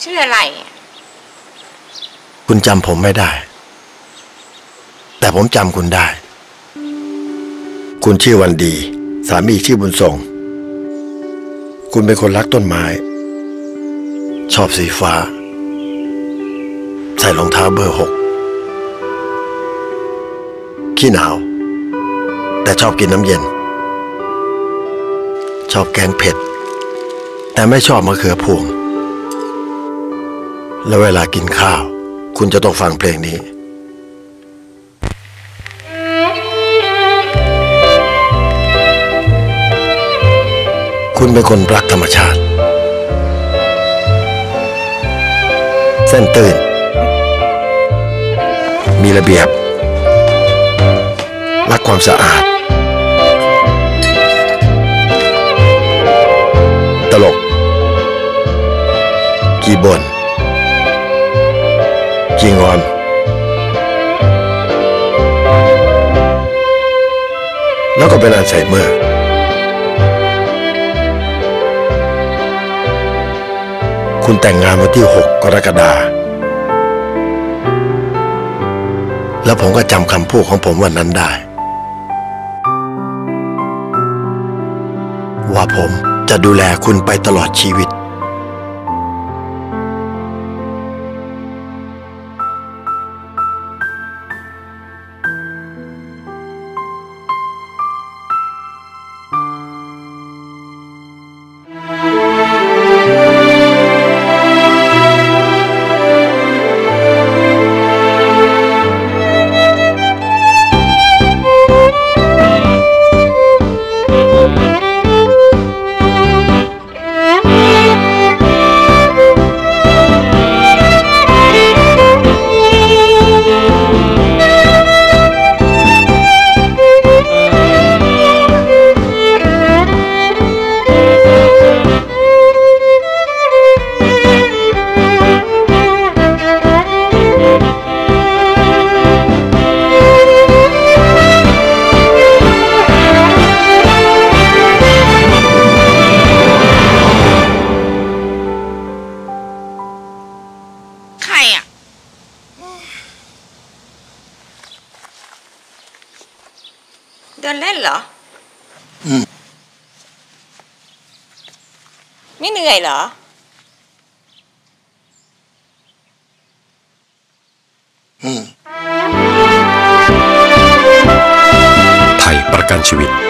ชื่ออะไรคุณจำผมไม่ได้แต่ผมจำคุณได้คุณชื่อวันดีสามีชื่อบุญส่งคุณเป็นคนรักต้นไม้ชอบสีฟ้าใส่รองเท้าเบอร์ 6ขี้หนาวแต่ชอบกินน้ำเย็นชอบแกงเผ็ดแต่ไม่ชอบมะเขือพวงแล้วเวลากินข้าวคุณจะต้องฟังเพลงนี้คุณเป็นคนรักธรรมชาติเส้นตื่นมีระเบียบรักความสะอาดตลกขี้บ่นขี้งอนแล้วก็เป็นอัลไซเมอร์คุณแต่งงานวันที่ 6 กรกฎาคมแล้วผมก็จำคำพูดของผมวันนั้นได้ว่าผมจะดูแลคุณไปตลอดชีวิตเดินเล่นเหรอไม่เหนื่อยเหรอไทยประกันชีวิต